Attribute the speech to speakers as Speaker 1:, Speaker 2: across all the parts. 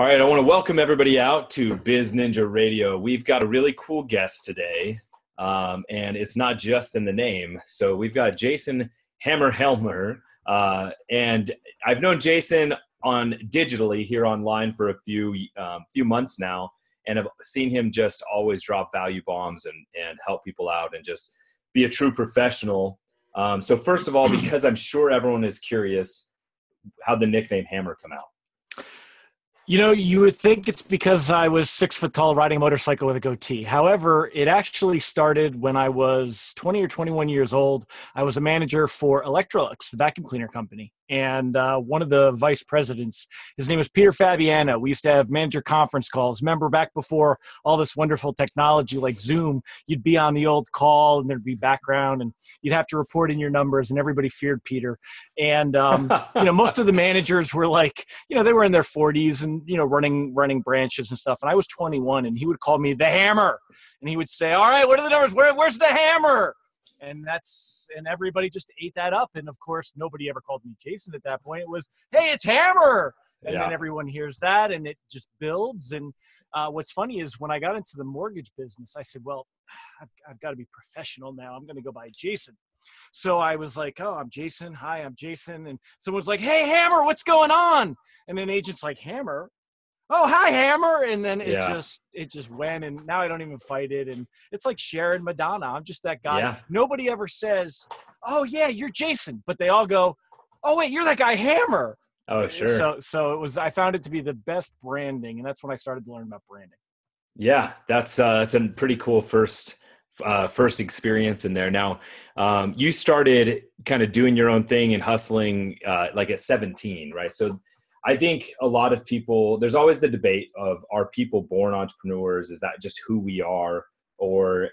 Speaker 1: All right, I want to welcome everybody out to BizNinja Radio. We've got a really cool guest today, and it's not just in the name. So we've got Jason Helmer, and I've known Jason on digitally here online for a few months now, and I've seen him just always drop value bombs and help people out and just be a true professional. So first of all, because I'm sure everyone is curious, how'd the nickname Hammer come out?
Speaker 2: You know, you would think it's because I was 6 foot tall riding a motorcycle with a goatee. However, it actually started when I was 20 or 21 years old. I was a manager for Electrolux, the vacuum cleaner company. And one of the vice presidents, his name was Peter Fabiano. We used to have manager conference calls. Remember back before all this wonderful technology like Zoom, you'd be on the old call and there'd be background and you'd have to report in your numbers and everybody feared Peter. And, most of the managers were like, they were in their 40s and, running branches and stuff. And I was 21 and he would call me the Hammer. And he would say, all right, what are the numbers? Where's the Hammer? And everybody just ate that up. And of course, nobody ever called me Jason at that point. It was, hey, it's Hammer. And then everyone hears that and it just builds. And what's funny is when I got into the mortgage business, I said, well, I've got to be professional now. I'm going to go by Jason. So I was like, oh, I'm Jason. Hi, I'm Jason. And someone's like, hey, Hammer, what's going on? And an agent's like, Hammer? Oh, hi, Hammer. And then it just went, and now I don't even fight it. And it's like Cher and Madonna. I'm just that guy. Yeah. Nobody ever says, oh, yeah, you're Jason. But they all go, oh, wait, you're that guy, Hammer.
Speaker 1: Oh, sure.
Speaker 2: So I found it to be the best branding, and that's when I started to learn about branding.
Speaker 1: Yeah, that's a pretty cool first experience in there. Now, you started kind of doing your own thing and hustling like at 17, right? So I think a lot of people, there's always the debate of, are people born entrepreneurs? Is that just who we are? Or,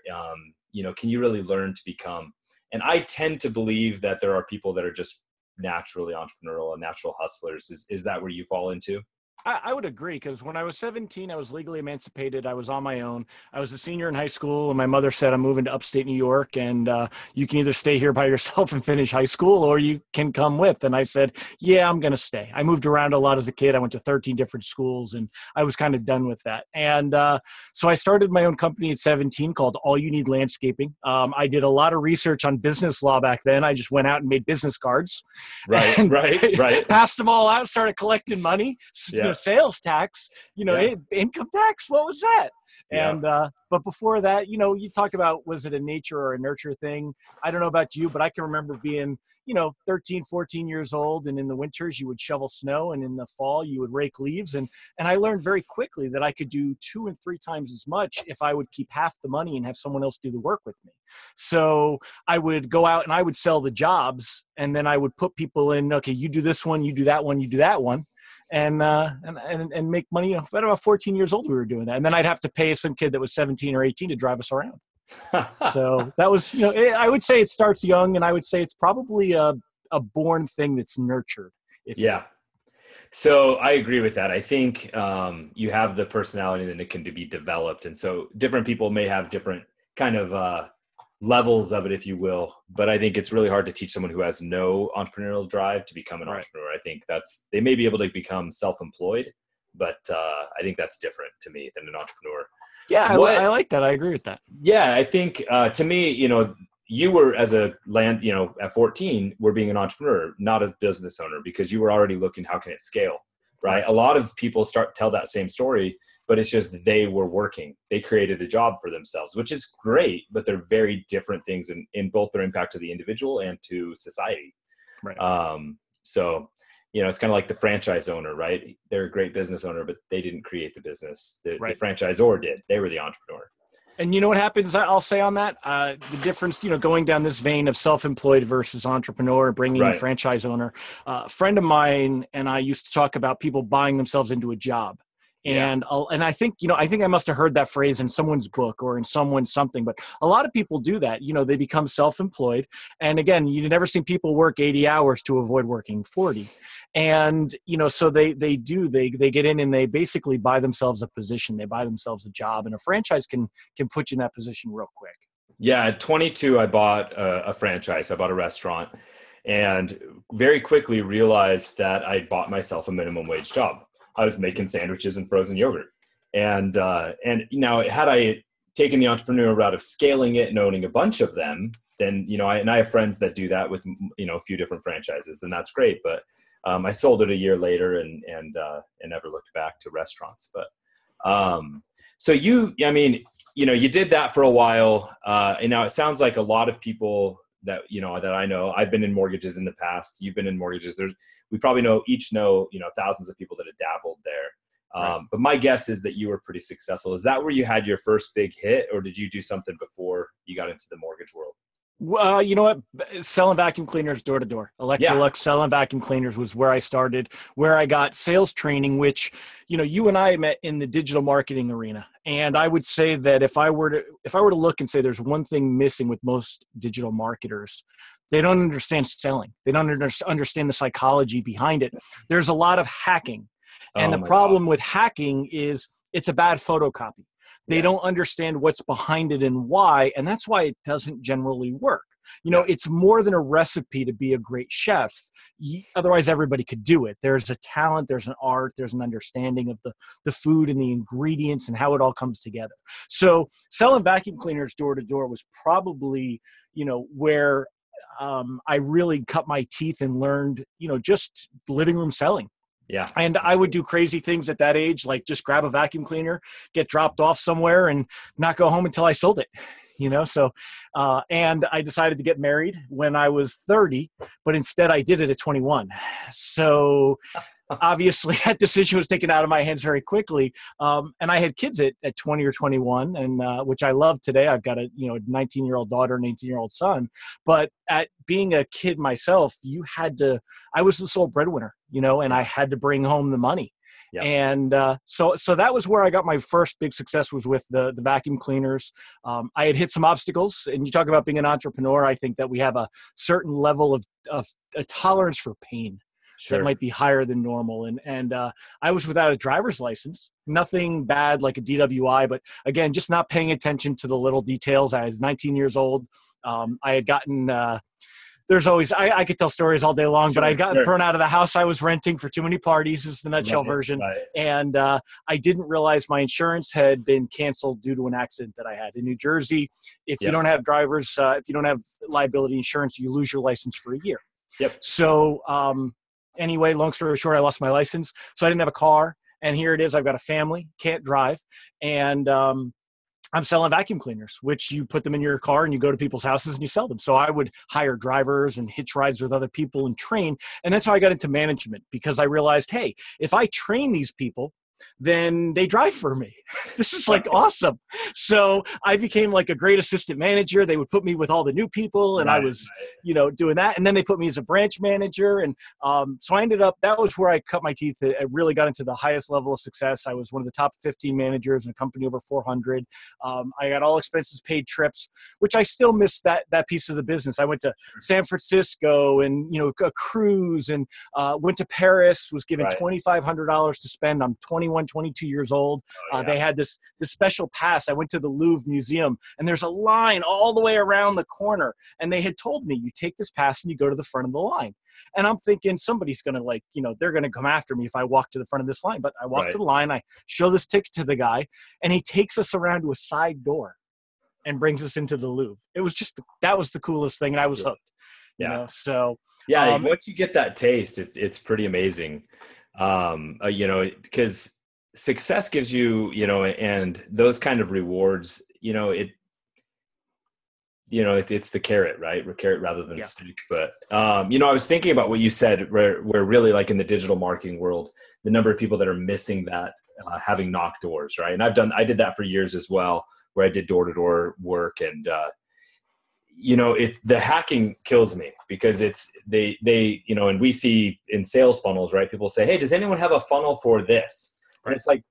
Speaker 1: can you really learn to become? And I tend to believe that there are people that are just naturally entrepreneurial and natural hustlers. Is that where you fall into?
Speaker 2: I would agree, because when I was 17, I was legally emancipated. I was on my own. I was a senior in high school, and my mother said, I'm moving to upstate New York, and you can either stay here by yourself and finish high school, or you can come with. And I said, yeah, I'm going to stay. I moved around a lot as a kid. I went to 13 different schools, and I was kind of done with that. And so I started my own company at 17 called All You Need Landscaping. I did a lot of research on business law back then. I just went out and made business cards.
Speaker 1: Right.
Speaker 2: Passed them all out, started collecting money. Yeah. Sales tax, income tax. What was that? Yeah. And, but before that, you talk about, was it a nature or a nurture thing? I don't know about you, but I can remember being, 13, 14 years old. And in the winters you would shovel snow, and in the fall you would rake leaves. And I learned very quickly that I could do 2 and 3 times as much if I would keep half the money and have someone else do the work with me. So I would go out and I would sell the jobs, and then I would put people in, okay, you do this one, you do that one, you do that one. And make money. At about 14 years old, we were doing that. And then I'd have to pay some kid that was 17 or 18 to drive us around. So that was, I would say it starts young, and I would say it's probably a born thing that's nurtured.
Speaker 1: So I agree with that. I think you have the personality and it can be developed. And so different people may have different kind of levels of it, if you will. But I think it's really hard to teach someone who has no entrepreneurial drive to become an entrepreneur. I think they may be able to become self-employed, but I think that's different to me than an entrepreneur.
Speaker 2: Yeah, I like that. I agree with that.
Speaker 1: Yeah, I think to me, you were at 14, were being an entrepreneur, not a business owner, because you were already looking, how can it scale, right? A lot of people tell that same story, but it's just they were working. They created a job for themselves, which is great, but they're very different things in both their impact to the individual and to society. Right. So, it's kind of like the franchise owner, right? They're a great business owner, but they didn't create the business. The franchisor did. They were the entrepreneur.
Speaker 2: And you know what happens, I'll say on that, the difference, going down this vein of self-employed versus entrepreneur, bringing in a franchise owner. A friend of mine and I used to talk about people buying themselves into a job. And I think, I must have heard that phrase in someone's book or in someone's something, but a lot of people do that. They become self-employed. And again, you've never seen people work 80 hours to avoid working 40. And, so they get in and they basically buy themselves a position. They buy themselves a job, and a franchise can put you in that position real quick.
Speaker 1: Yeah. At 22, I bought a franchise. I bought a restaurant, and very quickly realized that I bought myself a minimum wage job. I was making sandwiches and frozen yogurt. And now had I taken the entrepreneurial route of scaling it and owning a bunch of them, then, I have friends that do that with, a few different franchises, and that's great. But I sold it a year later and never looked back to restaurants. But so you did that for a while. And now it sounds like a lot of people that, that I know, I've been in mortgages in the past. You've been in mortgages. We probably know thousands of people that have dabbled there. Right. But my guess is that you were pretty successful. Is that where you had your first big hit, or did you do something before you got into the mortgage world?
Speaker 2: You know what? Selling vacuum cleaners door to door. Electrolux, selling vacuum cleaners was where I started, where I got sales training, which, you and I met in the digital marketing arena. And I would say that if I were to look and say there's one thing missing with most digital marketers, they don't understand selling. They don't understand the psychology behind it. There's a lot of hacking. And the problem with hacking is it's a bad photocopy. They don't understand what's behind it and why, and that's why it doesn't generally work. It's more than a recipe to be a great chef. Otherwise, everybody could do it. There's a talent, there's an art, there's an understanding of the food and the ingredients and how it all comes together. So selling vacuum cleaners door to door was probably, where I really cut my teeth and learned, just living room selling.
Speaker 1: Yeah.
Speaker 2: And I would do crazy things at that age, like just grab a vacuum cleaner, get dropped off somewhere and not go home until I sold it, So, and I decided to get married when I was 30, but instead I did it at 21. So obviously that decision was taken out of my hands very quickly. And I had kids at 20 or 21, and which I love today. I've got a 19-year-old daughter and 18-year-old son. But at being a kid myself, I was the sole breadwinner, and I had to bring home the money. Yep. And so that was where I got my first big success, was with the vacuum cleaners. I had hit some obstacles, and you talk about being an entrepreneur. I think that we have a certain level of a tolerance for pain. Sure. That might be higher than normal. And I was without a driver's license, nothing bad like a DWI, but again, just not paying attention to the little details. I was 19 years old. I had gotten, there's always, I could tell stories all day long, but I had gotten thrown out of the house I was renting for too many parties, is the nutshell version. Right. And I didn't realize my insurance had been canceled due to an accident that I had in New Jersey. If you don't have if you don't have liability insurance, you lose your license for a year.
Speaker 1: Yep.
Speaker 2: So, anyway, long story short, I lost my license, so I didn't have a car. And here it is. I've got a family, can't drive. And I'm selling vacuum cleaners, which you put them in your car and you go to people's houses and you sell them. So I would hire drivers and hitch rides with other people and train. And that's how I got into management, because I realized, hey, if I train these people, then they drive for me. This is like awesome. So I became like a great assistant manager. They would put me with all the new people, and I was, doing that. And then they put me as a branch manager. And so I ended up, that was where I cut my teeth. I really got into the highest level of success. I was one of the top 15 managers in a company over 400. I got all expenses paid trips, which I still miss that piece of the business. I went to San Francisco and, a cruise, and went to Paris, was given $2,500 to spend. I'm 21, 22 years old. They had this special pass. I went to the Louvre Museum, and there's a line all the way around the corner. And they had told me, you take this pass and you go to the front of the line. And I'm thinking somebody's going to they're going to come after me if I walk to the front of this line. But I walk to the line, I show this ticket to the guy, and he takes us around to a side door and brings us into the Louvre. It was that was the coolest thing. And I was hooked. So
Speaker 1: once you get that taste, it's pretty amazing. Because success gives you, and those kind of rewards, it's the carrot, right? Carrot rather than stick. But, I was thinking about what you said, where really, like in the digital marketing world, the number of people that are missing that, having knock doors, right? And I did that for years as well, where I did door-to-door work. And, the hacking kills me, because and we see in sales funnels, right? People say, hey, does anyone have a funnel for this? And it's like,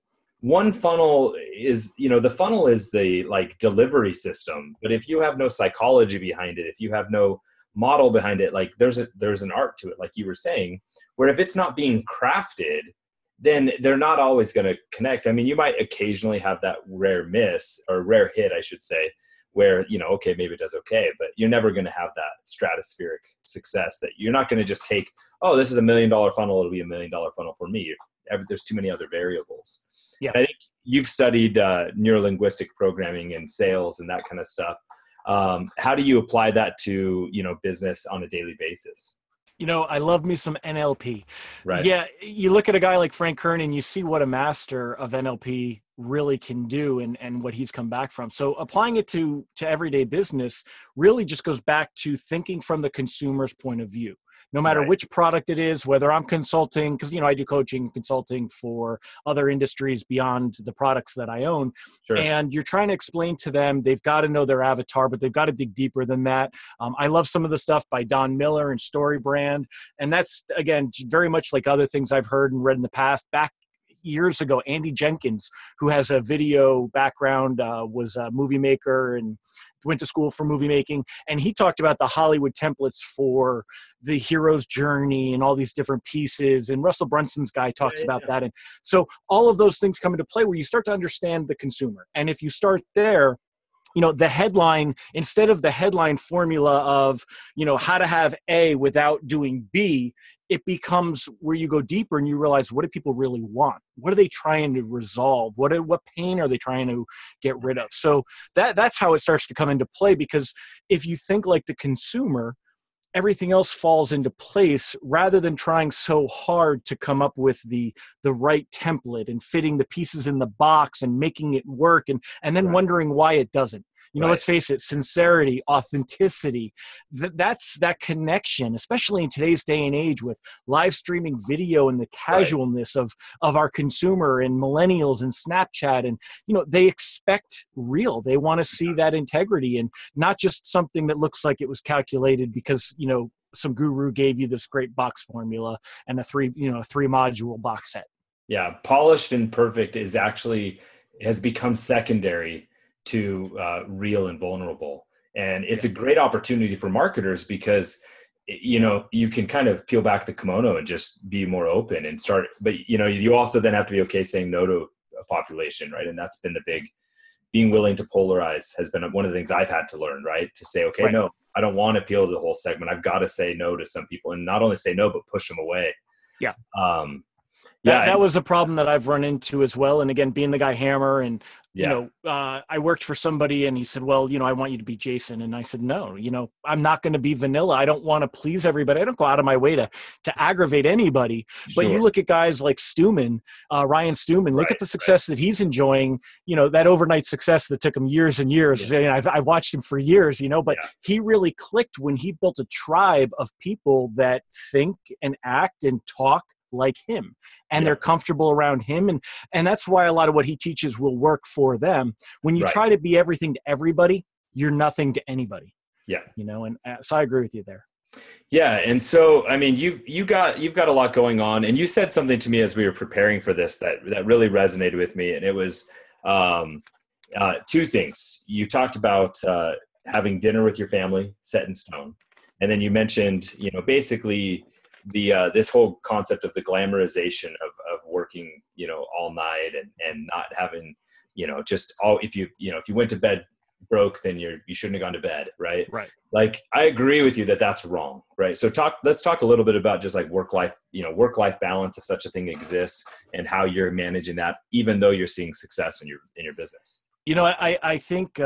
Speaker 1: one funnel is, the funnel is the like delivery system. But if you have no psychology behind it, if you have no model behind it, like there's an art to it, like you were saying, where if it's not being crafted, then they're not always going to connect. I mean, you might occasionally have that rare miss, or rare hit, I should say, where, okay, maybe it does okay, but you're never going to have that stratospheric success that you're not going to just take, oh, this is $1 million funnel, it'll be $1 million funnel for me. there's too many other variables.
Speaker 2: Yeah.
Speaker 1: And I think you've studied neurolinguistic programming and sales and that kind of stuff. How do you apply that to, business on a daily basis?
Speaker 2: I love me some NLP.
Speaker 1: Right.
Speaker 2: Yeah, you look at a guy like Frank Kern and you see what a master of NLP really can do and what he's come back from. So applying it to everyday business really just goes back to thinking from the consumer's point of view. No matter
Speaker 1: Right.
Speaker 2: which product it is, whether I'm consulting, because, I do coaching and consulting for other industries beyond the products that I own.
Speaker 1: Sure.
Speaker 2: And you're trying to explain to them, they've got to know their avatar, but they've got to dig deeper than that. I love some of the stuff by Don Miller and Story Brand. And that's, again, very much like other things I've heard and read in the past. Back years ago, Andy Jenkins, who has a video background, was a movie maker and went to school for movie making. And he talked about the Hollywood templates for the hero's journey and all these different pieces. And Russell Brunson's guy talks about that. And so all of those things come into play where you start to understand the consumer. And if you start there, the headline, instead of the headline formula of, how to have A without doing B, it becomes where you go deeper and you realize, what do people really want? What are they trying to resolve? What pain are they trying to get rid of? So that's how it starts to come into play, because if you think like the consumer, everything else falls into place rather than trying so hard to come up with the right template and fitting the pieces in the box and making it work and then wondering why it doesn't. Let's face it, sincerity, authenticity, that's that connection, especially in today's day and age with live streaming video and the casualness of our consumer and millennials and Snapchat. And, they expect real. They want to see that integrity and not just something that looks like it was calculated because, some guru gave you this great box formula and a three module box set.
Speaker 1: Yeah. Polished and perfect has become secondary to real and vulnerable. And it's a great opportunity for marketers because, you can kind of peel back the kimono and just be more open and start, but you also then have to be okay saying no to a population, right? And that's been being willing to polarize has been one of the things I've had to learn, right? To say, okay, no, I don't want to appeal to the whole segment. I've got to say no to some people, and not only say no, but push them away.
Speaker 2: Yeah. That was a problem that I've run into as well. And again, being the guy Helmer and, I worked for somebody and he said, well, I want you to be Jason. And I said, no, I'm not going to be vanilla. I don't want to please everybody. I don't go out of my way to aggravate anybody. But you look at guys like Ryan Stewman, look at the success that he's enjoying, that overnight success that took him years and years. Yeah. I've watched him for years, but he really clicked when he built a tribe of people that think and act and talk like him, and they're comfortable around him, and that's why a lot of what he teaches will work for them. When you try to be everything to everybody, you're nothing to anybody. And so I agree with you there.
Speaker 1: And so I mean, you've got a lot going on, and you said something to me as we were preparing for this that really resonated with me, and it was two things. You talked about having dinner with your family set in stone, and then you mentioned basically this whole concept of the glamorization of working, all night and not having, if you went to bed broke, then you shouldn't have gone to bed. Right. Like, I agree with you that that's wrong. Right. So let's talk a little bit about just like work-life balance, if such a thing exists, and how you're managing that, even though you're seeing success in your business.
Speaker 2: I think,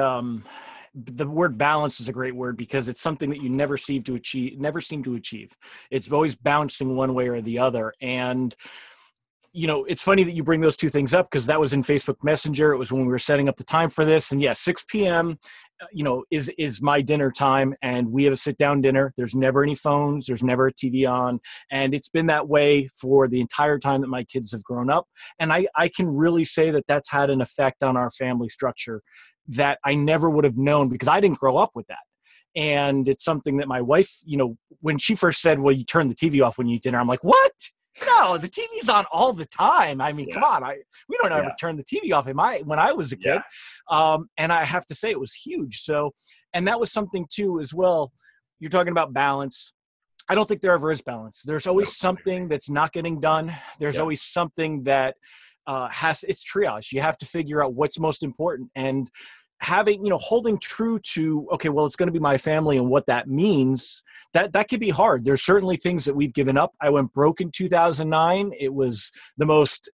Speaker 2: the word balance is a great word because it's something that you never seem to achieve. It's always bouncing one way or the other. And, it's funny that you bring those two things up because that was in Facebook Messenger. It was when we were setting up the time for this. And 6 p.m., is my dinner time, and we have a sit down dinner. There's never any phones. There's never a TV on. And it's been that way for the entire time that my kids have grown up. And I can really say that that's had an effect on our family structure that I never would have known because I didn't grow up with that. And it's something that my wife, when she first said, well, you turn the TV off when you eat dinner, I'm like, what? No, the TV's on all the time. I mean, come on. We don't ever turn the TV off when I was a kid. And I have to say it was huge. So, and that was something too, as well. You're talking about balance. I don't think there ever is balance. There's always something that's not getting done. There's always something that it's triage. You have to figure out what's most important. And having, holding true to, okay, well, it's going to be my family and what that means, that can be hard. There's certainly things that we've given up. I went broke in 2009. It was the most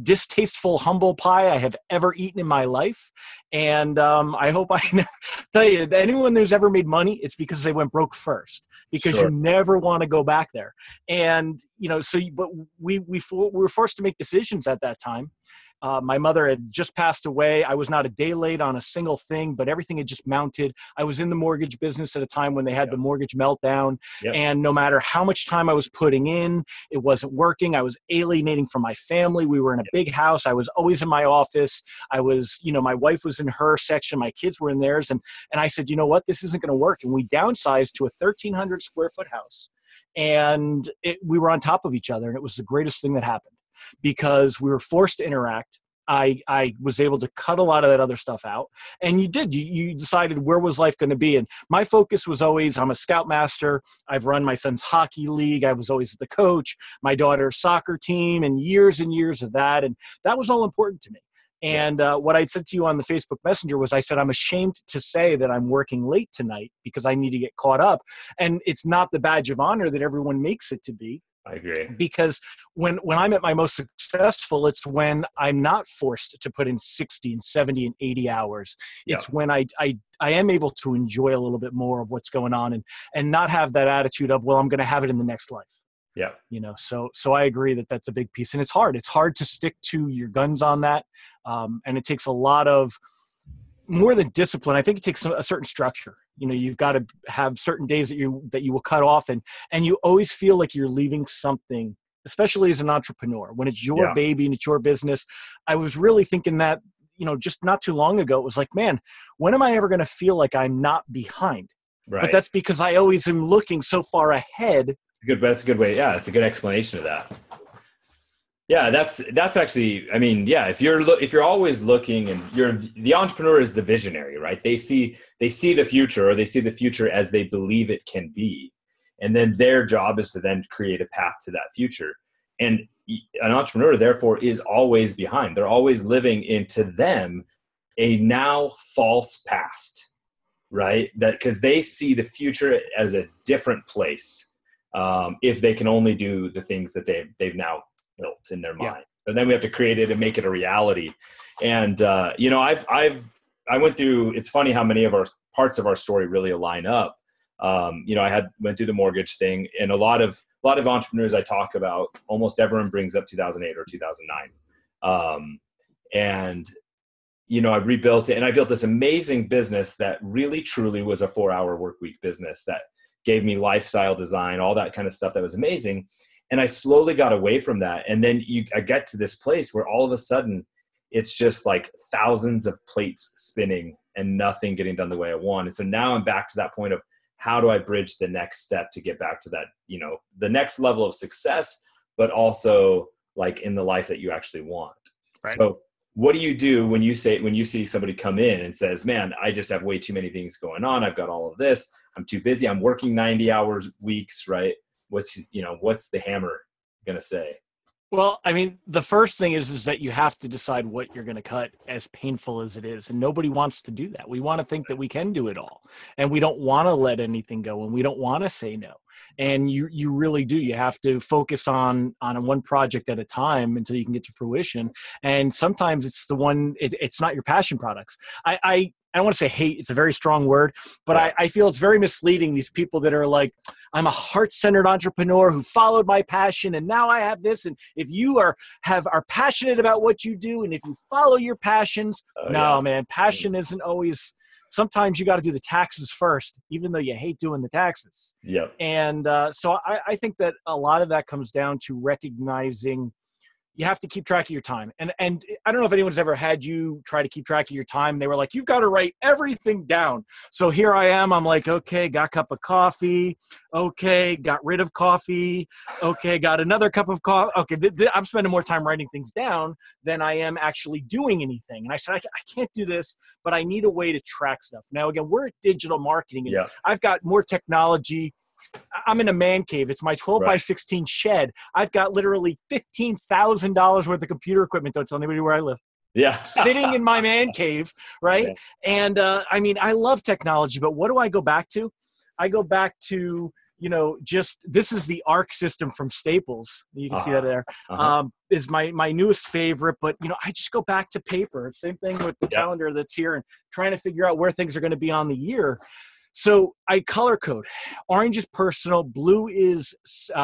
Speaker 2: distasteful humble pie I have ever eaten in my life. And I hope I never tell you, anyone who's ever made money, it's because they went broke first, because
Speaker 1: Sure.
Speaker 2: you never want to go back there. And, but we were forced to make decisions at that time. My mother had just passed away. I was not a day late on a single thing, but everything had just mounted. I was in the mortgage business at a time when they had the mortgage meltdown.
Speaker 1: Yep.
Speaker 2: And no matter how much time I was putting in, it wasn't working. I was alienating from my family. We were in a big house. I was always in my office. I was, my wife was in her section. My kids were in theirs. And I said, you know what, this isn't going to work. And we downsized to a 1,300 square foot house. And we were on top of each other. And it was the greatest thing that happened, because we were forced to interact. I was able to cut a lot of that other stuff out. And you decided, where was life going to be? And my focus was always, I'm a scoutmaster. I've run my son's hockey league. I was always the coach, my daughter's soccer team, and years of that. And that was all important to me. And what I said to you on the Facebook Messenger was, I said, I'm ashamed to say that I'm working late tonight because I need to get caught up. And it's not the badge of honor that everyone makes it to be.
Speaker 1: I agree.
Speaker 2: Because when I'm at my most successful, it's when I'm not forced to put in 60 and 70 and 80 hours. It's when I am able to enjoy a little bit more of what's going on, and not have that attitude of, well, I'm going to have it in the next life.
Speaker 1: Yeah.
Speaker 2: So I agree that that's a big piece, and it's hard. It's hard to stick to your guns on that. And it takes a lot of, more than discipline, I think it takes a certain structure. You've got to have certain days that you will cut off, and you always feel like you're leaving something, especially as an entrepreneur, when it's your baby and it's your business. I was really thinking that, just not too long ago, it was like, man, when am I ever going to feel like I'm not behind?
Speaker 1: Right.
Speaker 2: But that's because I always am looking so far ahead.
Speaker 1: That's a good way. Yeah. It's a good explanation of that. Yeah, that's actually, if you're always looking, and the entrepreneur is the visionary, right? They see the future, or they see the future as they believe it can be. And then their job is to then create a path to that future. And an entrepreneur, therefore, is always behind. They're always living into them a now false past, right? That because they see the future as a different place, if they can only do the things that they've now built in their mind. So then we have to create it and make it a reality. And I went through, it's funny how many of our parts of our story really align up. I went through the mortgage thing, and a lot of entrepreneurs I talk about, almost everyone brings up 2008 or 2009. I rebuilt it, and I built this amazing business that really truly was a 4-hour work week business that gave me lifestyle design, all that kind of stuff that was amazing. And I slowly got away from that. And then I get to this place where all of a sudden it's just like thousands of plates spinning and nothing getting done the way I want. And so now I'm back to that point of, how do I bridge the next step to get back to that, the next level of success, but also like in the life that you actually want. Right. So what do you do when you see somebody come in and says, man, I just have way too many things going on. I've got all of this. I'm too busy. I'm working 90 hours weeks, right? What's the hammer going to say?
Speaker 2: Well, the first thing is that you have to decide what you're going to cut, as painful as it is. And nobody wants to do that. We want to think that we can do it all, and we don't want to let anything go, and we don't want to say no. And you really do. You have to focus on one project at a time until you can get to fruition. And sometimes it's it's not your passion products. I don't want to say hate, it's a very strong word, but I feel it's very misleading, these people that are like, I'm a heart-centered entrepreneur who followed my passion, and now I have this. And if you are passionate about what you do, and if you follow your passions, man, passion isn't always. Sometimes you got to do the taxes first, even though you hate doing the taxes.
Speaker 1: Yeah.
Speaker 2: And so I think that a lot of that comes down to recognizing you have to keep track of your time. And I don't know if anyone's ever had you try to keep track of your time. They were like, you've got to write everything down. So here I am. I'm like, okay, got a cup of coffee. Okay, got rid of coffee. Okay, got another cup of coffee. Okay, I'm spending more time writing things down than I am actually doing anything. And I said, I can't do this, but I need a way to track stuff. Now, again, we're at digital marketing, and I've got more technology. I'm in a man cave. It's my 12 by 16 shed. I've got literally $15,000 worth of computer equipment. Don't tell anybody where I live.
Speaker 1: Yeah.
Speaker 2: sitting in my man cave, right?
Speaker 1: Yeah.
Speaker 2: And I mean, I love technology, but what do I go back to? I go back to, just this is the ARC system from Staples. You can see that there. Is my newest favorite, but I just go back to paper. Same thing with the calendar that's here and trying to figure out where things are going to be on the year. So I color code. Orange is personal. Blue is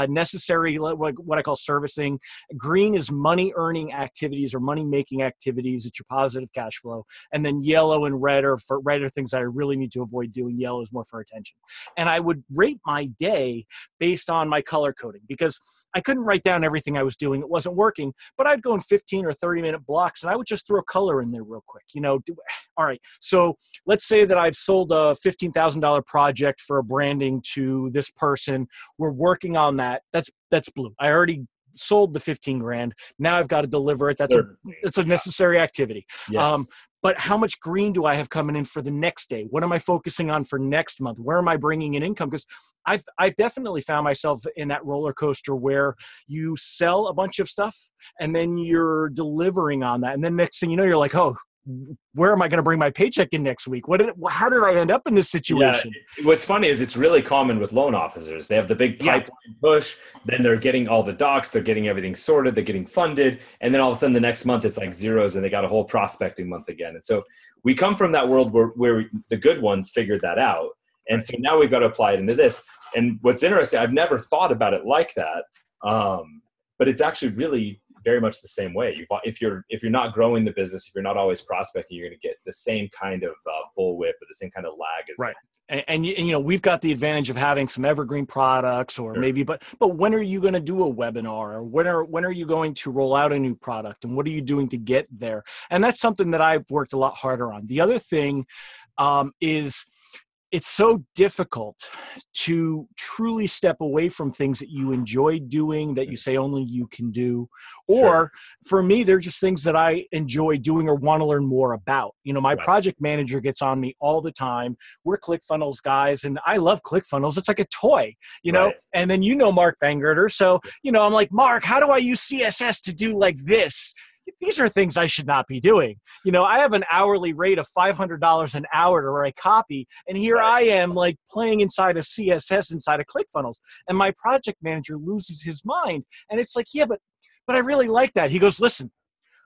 Speaker 2: necessary, like what I call servicing. Green is money earning activities or money making activities. It's your positive cash flow. And then yellow and red are things that I really need to avoid doing. Yellow is more for attention. And I would rate my day based on my color coding because I couldn't write down everything I was doing. It wasn't working, but I'd go in 15 or 30-minute blocks and I would just throw color in there real quick. All right. So let's say that I've sold a $15,000 project for a branding to this person. We're working on that. That's blue. I already sold the 15 grand. Now I've got to deliver it. That's a necessary activity.
Speaker 1: Yes.
Speaker 2: But how much green do I have coming in for the next day? What am I focusing on for next month? Where am I bringing in income? Because I've definitely found myself in that roller coaster where you sell a bunch of stuff and then you're delivering on that. And then next thing you know, you're like, oh, where am I going to bring my paycheck in next week? How did I end up in this situation?
Speaker 1: Yeah. What's funny is it's really common with loan officers. They have the big pipeline push, then they're getting all the docs, they're getting everything sorted, they're getting funded, and then all of a sudden the next month it's like zeros and they got a whole prospecting month again. And so we come from that world where the good ones figured that out. And so now we've got to apply it into this. And what's interesting, I've never thought about it like that, but it's actually really very much the same way. If you're not growing the business, if you're not always prospecting, you're going to get the same kind of bullwhip or the same kind of lag as
Speaker 2: right. And we've got the advantage of having some evergreen products, or maybe, but when are you going to do a webinar, or when are you going to roll out a new product, and what are you doing to get there? And that's something that I've worked a lot harder on. The other thing is, it's so difficult to truly step away from things that you enjoy doing, that you say only you can do. Or for me, they're just things that I enjoy doing or want to learn more about. My project manager gets on me all the time. We're ClickFunnels guys, and I love ClickFunnels. It's like a toy, and then Mark Bangerter. So, I'm like, Mark, how do I use CSS to do like this? These are things I should not be doing. I have an hourly rate of $500 an hour to write copy. And here I am like playing inside of CSS, inside of ClickFunnels. And my project manager loses his mind. And it's like, yeah, but I really like that. He goes, listen,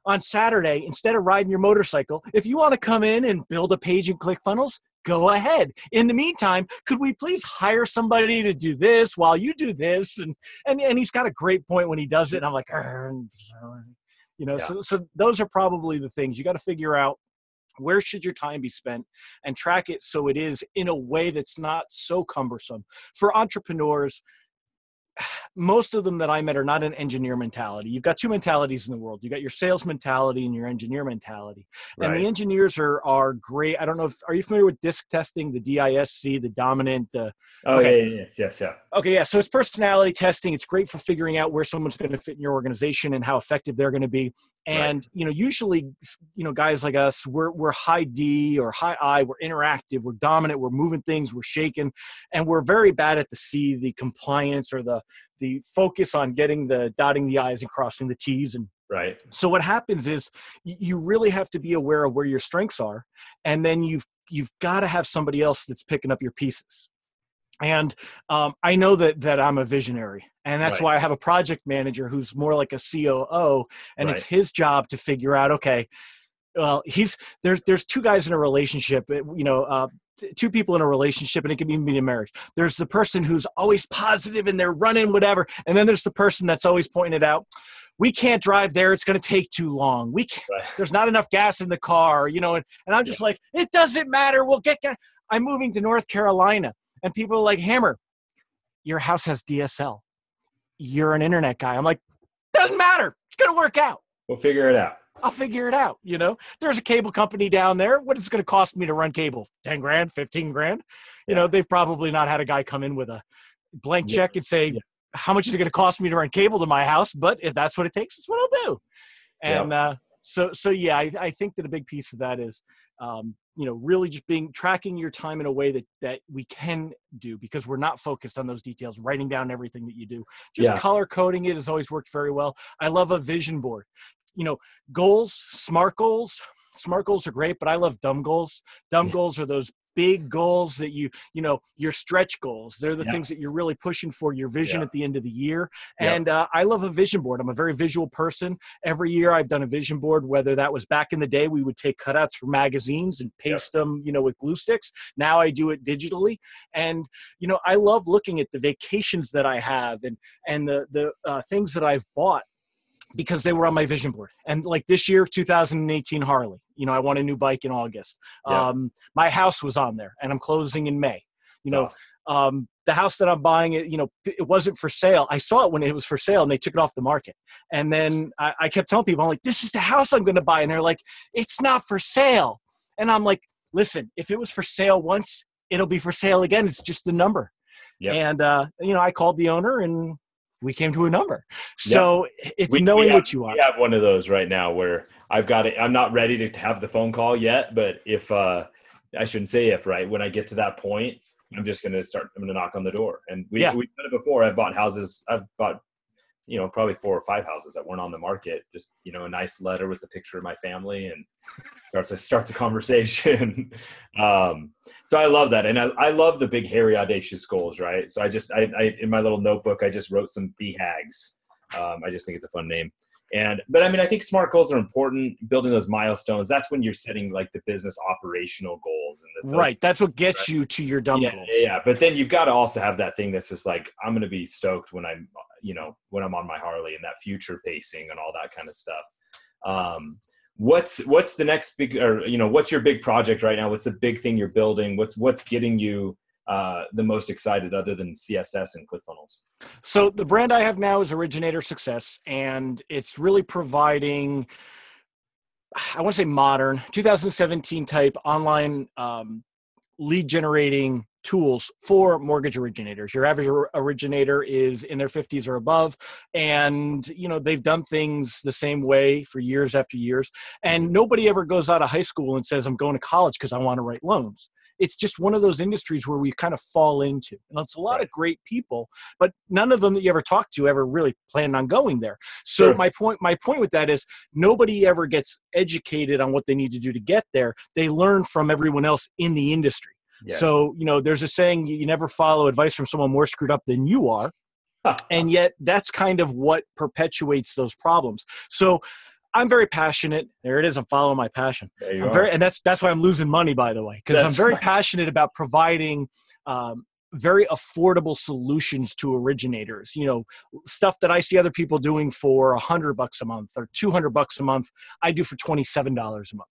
Speaker 2: on Saturday, instead of riding your motorcycle, if you want to come in and build a page in ClickFunnels, go ahead. In the meantime, could we please hire somebody to do this while you do this? And he's got a great point when he does it. And I'm like, so those are probably the things you got to figure out. Where should your time be spent, and track it so it is in a way that's not so cumbersome. For entrepreneurs, most of them that I met are not an engineer mentality. You've got two mentalities in the world. You got your sales mentality and your engineer mentality. And the engineers are great. I don't know are you familiar with DISC testing, the DISC, the dominant,
Speaker 1: yes.
Speaker 2: Okay. Yeah. So it's personality testing. It's great for figuring out where someone's going to fit in your organization and how effective they're going to be. And, usually, guys like us, we're high D or high I, we're interactive, we're dominant, we're moving things, we're shaking, and we're very bad at the C, the compliance, or the focus on getting the dotting the I's and crossing the T's. And so what happens is you really have to be aware of where your strengths are. And then you've got to have somebody else that's picking up your pieces. And I know that I'm a visionary, and that's why I have a project manager who's more like a COO, and it's his job to figure out, okay, well, there's two guys in a relationship, two people in a relationship, and it can even be a marriage. There's the person who's always positive and they're running whatever. And then there's the person that's always pointing it out. We can't drive there. It's going to take too long. There's not enough gas in the car, and I'm just like, it doesn't matter. We'll get gas. I'm moving to North Carolina, and people are like, Helmer, your house has DSL. You're an internet guy. I'm like, doesn't matter. It's going to work out.
Speaker 1: We'll figure it out.
Speaker 2: I'll figure it out. There's a cable company down there. What is it going to cost me to run cable? 10 grand, 15 grand. They've probably not had a guy come in with a blank check and say, how much is it going to cost me to run cable to my house? But if that's what it takes, it's what I'll do. And so I think that a big piece of that is, really just tracking your time in a way that we can do, because we're not focused on those details, writing down everything that you do. Just color coding it has always worked very well. I love a vision board. you know, goals, smart goals. Smart goals are great, but I love dumb goals. Dumb goals are those big goals that you know, your stretch goals. They're the things that you're really pushing for your vision at the end of the year. And I love a vision board. I'm a very visual person. Every year I've done a vision board, whether that was back in the day, we would take cutouts from magazines and paste them, you know, with glue sticks. Now I do it digitally. And, you know, I love looking at the vacations that I have and the things that I've bought, because they were on my vision board. And like this year, 2018 Harley, you know, I want a new bike in August. My house was on there, and I'm closing in May. You know, awesome. The house that I'm buying, you know, it wasn't for sale. I saw it when it was for sale, and they took it off the market. And then I kept telling people, I'm like, this is the house I'm going to buy. And they're like, it's not for sale. And I'm like, listen, if it was for sale once, it'll be for sale again. It's just the number. And, you know, I called the owner, and we came to a number. So it's knowing what you are.
Speaker 1: We have one of those right now where I've got it. I'm not ready to have the phone call yet, but if I shouldn't say if, right, when I get to that point, I'm going to knock on the door. And we've done it before. I've bought, you know, probably 4 or 5 houses that weren't on the market. Just, you know, a nice letter with the picture of my family, and starts a conversation. So I love that. And I love the big, hairy, audacious goals, right? So I in my little notebook, I just wrote some BHAGs. I just think it's a fun name. But I mean, I think SMART goals are important, building those milestones. That's when you're setting like the business operational goals. And
Speaker 2: that's what gets you to your dumb goals.
Speaker 1: Yeah. But then you've got to also have that thing that's just like, I'm going to be stoked when I'm on my Harley, and that future pacing and all that kind of stuff. What's the next big, or, you know, what's your big project right now? What's the big thing you're building? What's getting you the most excited other than CSS and ClickFunnels?
Speaker 2: So the brand I have now is Originator Success, and it's really providing, I want to say modern 2017 type online lead generating tools for mortgage originators. Your average originator is in their 50s or above, and you know, they've done things the same way for years after years, and nobody ever goes out of high school and says, I'm going to college because I want to write loans. It's just one of those industries where we kind of fall into, and it's a lot of great people, but none of them that you ever talk to ever really planned on going there. So my point with that is, nobody ever gets educated on what they need to do to get there. They learn from everyone else in the industry. So, you know, there's a saying, you never follow advice from someone more screwed up than you are. And yet that's kind of what perpetuates those problems. So I'm very passionate. There it is. I'm following my passion. And that's why I'm losing money, by the way, because I'm very passionate about providing very affordable solutions to originators. You know, stuff that I see other people doing for $100 a month or $200 a month, I do for $27 a month.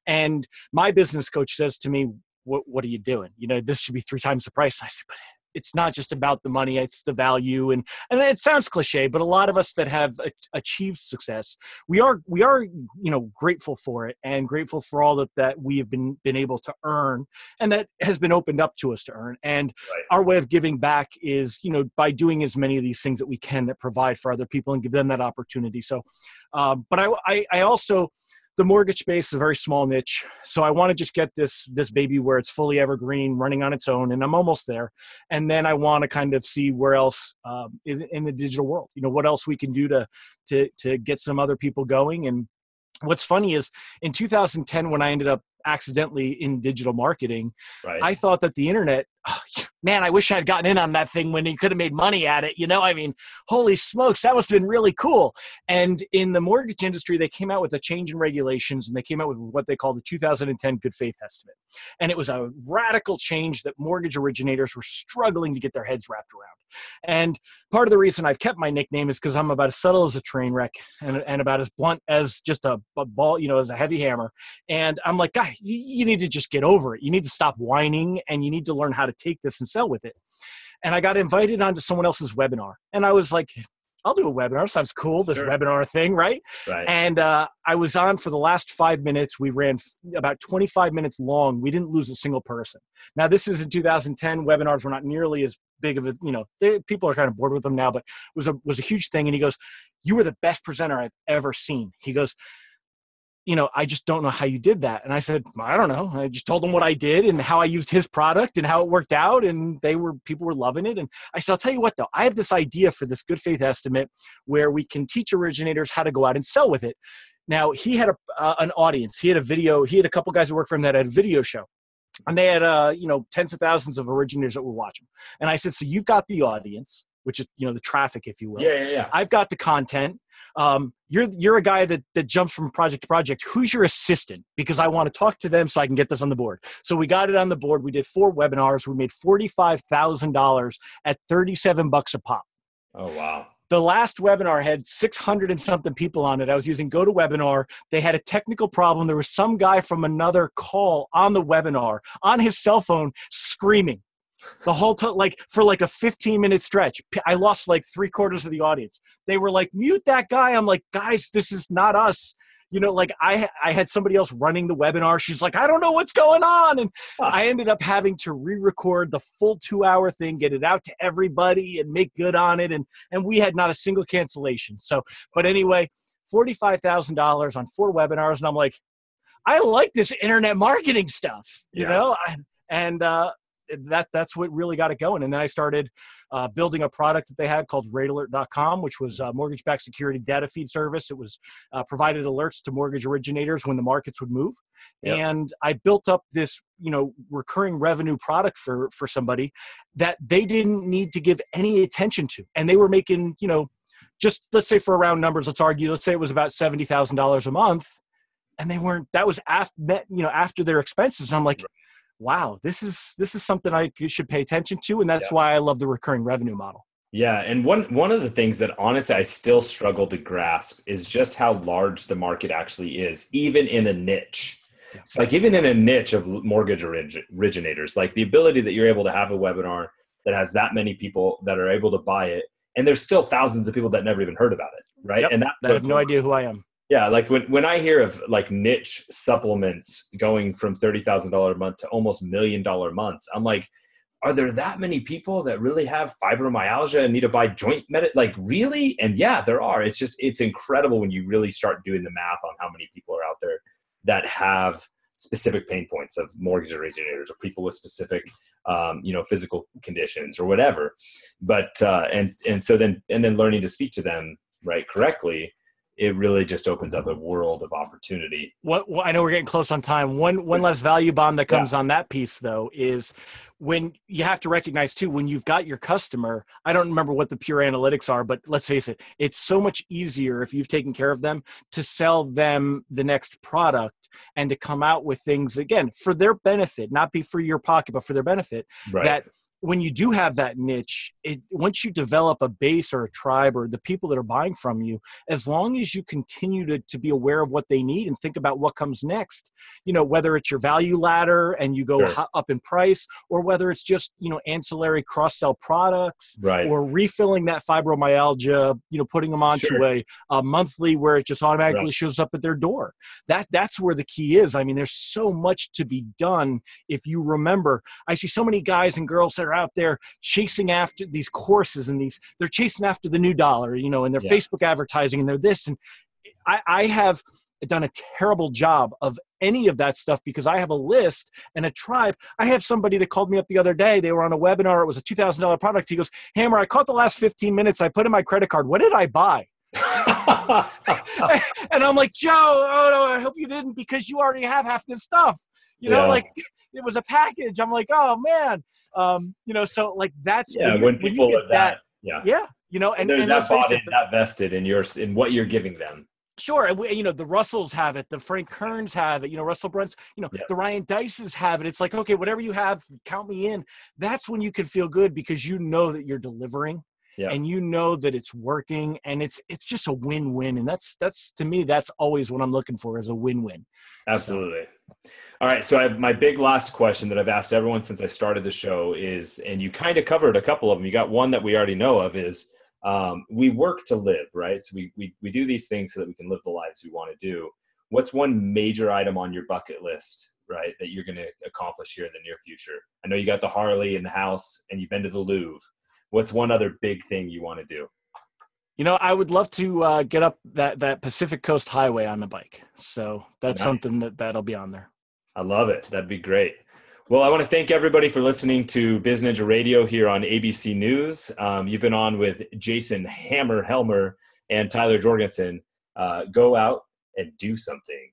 Speaker 2: And my business coach says to me, what are you doing? You know, this should be 3 times the price. And I said, but it's not just about the money, it's the value. And it sounds cliche, but a lot of us that have achieved success, we are, you know, grateful for it, and grateful for all that we have been able to earn, and that has been opened up to us to earn. And our way of giving back is, you know, by doing as many of these things that we can that provide for other people and give them that opportunity. So, but I also, the mortgage space is a very small niche. So I want to just get this baby where it's fully evergreen, running on its own, and I'm almost there. And then I want to kind of see where else is in the digital world, you know, what else we can do to get some other people going. And what's funny is in 2010, when I ended up accidentally in digital marketing, I thought that the internet, man, I wish I had gotten in on that thing when you could have made money at it. You know, I mean, holy smokes, that must have been really cool. And in the mortgage industry, they came out with a change in regulations, and they came out with what they call the 2010 good faith estimate. And it was a radical change that mortgage originators were struggling to get their heads wrapped around. And part of the reason I've kept my nickname is because I'm about as subtle as a train wreck and about as blunt as just a ball, you know, as a heavy hammer. And I'm like, guy, you need to just get over it. You need to stop whining, and you need to learn how to take this and sell with it. And I got invited onto someone else's webinar, and I was like, I'll do a webinar. Sounds cool, this webinar thing, right? And I was on for the last 5 minutes. We ran about 25 minutes long. We didn't lose a single person. Now, this is in 2010. Webinars were not nearly as big of a, you know, people are kind of bored with them now, but it was a huge thing. And he goes, you were the best presenter I've ever seen. He goes, I just don't know how you did that. And I said, I don't know. I just told them what I did and how I used his product and how it worked out. And people were loving it. And I said, I'll tell you what, though, I have this idea for this good faith estimate where we can teach originators how to go out and sell with it. Now, he had an audience. He had a video. He had a couple guys who worked for him that had a video show. And they had, tens of thousands of originators that were watching. And I said, so you've got the audience, which is, the traffic, if you will.
Speaker 1: Yeah.
Speaker 2: I've got the content. You're a guy that jumps from project to project. Who's your assistant? Because I want to talk to them so I can get this on the board. So we got it on the board. We did 4 webinars. We made $45,000 at $37 a pop.
Speaker 1: Oh, wow.
Speaker 2: The last webinar had 600 and something people on it. I was using GoToWebinar. They had a technical problem. There was some guy from another call on the webinar on his cell phone screaming the whole time, for a 15-minute stretch. I lost 3/4 of the audience. They were like, mute that guy. I'm like, guys, this is not us. I had somebody else running the webinar. She's like, I don't know what's going on. And I ended up having to re-record the full 2-hour thing, get it out to everybody and make good on it. And we had not a single cancellation. So, but anyway, $45,000 on 4 webinars. And I'm like, I like this internet marketing stuff, that's what really got it going. And then I started building a product that they had called Radlercom, which was a mortgage-backed security data feed service. It was provided alerts to mortgage originators when the markets would move. Yep. And I built up this, recurring revenue product for somebody that they didn't need to give any attention to. And they were making, just let's say for round numbers, let's say it was about $70,000 a month. And they weren't, that was after their expenses. I'm like, wow, this is something I should pay attention to. And that's why I love the recurring revenue model.
Speaker 1: Yeah. And one of the things that honestly I still struggle to grasp is just how large the market actually is, even in a niche. Yeah. So even in a niche of mortgage originators, the ability that you're able to have a webinar that has that many people that are able to buy it. And there's still thousands of people that never even heard about it. Right.
Speaker 2: Yep.
Speaker 1: And
Speaker 2: I have no idea who I am.
Speaker 1: Yeah, when I hear of niche supplements going from $30,000 a month to almost $1 million months, I'm like, are there that many people that really have fibromyalgia and need to buy joint really? And yeah, there are. It's incredible when you really start doing the math on how many people are out there that have specific pain points of mortgage originators or people with specific, physical conditions or whatever. But and then learning to speak to them correctly. It really just opens up a world of opportunity.
Speaker 2: I know we're getting close on time. One less value bomb that comes on that piece, though, is when you have to recognize, too, when you've got your customer, I don't remember what the pure analytics are, but let's face it, it's so much easier if you've taken care of them to sell them the next product and to come out with things, again, for their benefit, not be for your pocket, but for their benefit, that when you do have that niche, once you develop a base or a tribe or the people that are buying from you, as long as you continue to be aware of what they need and think about what comes next, whether it's your value ladder and you go up in price, or whether it's just, ancillary cross-sell products, or refilling that fibromyalgia, putting them onto a monthly where it just automatically shows up at their door. That's where the key is. I mean, there's so much to be done. If you remember, I see so many guys and girls that are out there chasing after these courses and they're chasing after the new dollar, and their Facebook advertising and they're this. And I have done a terrible job of any of that stuff because I have a list and a tribe. I have somebody that called me up the other day. They were on a webinar. It was a $2,000 product. He goes, Helmer, I caught the last 15 minutes. I put in my credit card. What did I buy? And I'm like, Joe, oh no, I hope you didn't, because you already have half this stuff. It was a package. I'm like, oh man. So that's
Speaker 1: when people
Speaker 2: you get
Speaker 1: that.
Speaker 2: And
Speaker 1: that bought in, that vested in what you're giving them.
Speaker 2: Sure. And the Russells have it. The Frank Kerns have it. Russell Bruns, the Ryan Dices have it. It's like, okay, whatever you have, count me in. That's when you can feel good because you know that you're delivering. Yeah. And you know that it's working, and it's just a win-win. And that's to me, that's always what I'm looking for, is a win-win.
Speaker 1: Absolutely. So. All right. So my big last question that I've asked everyone since I started the show is, and you kind of covered a couple of them. You got one that we already know of, is we work to live, right? So we do these things so that we can live the lives we want to do. What's one major item on your bucket list, right, that you're going to accomplish here in the near future? I know you got the Harley in the house and you've been to the Louvre. What's one other big thing you want to do?
Speaker 2: I would love to get up that Pacific Coast Highway on the bike. So that's
Speaker 1: Nice.
Speaker 2: something that'll be on there.
Speaker 1: I love it. That'd be great. Well, I want to thank everybody for listening to BizNinja Radio here on ABC News. You've been on with Jason Helmer and Tyler Jorgensen. Go out and do something.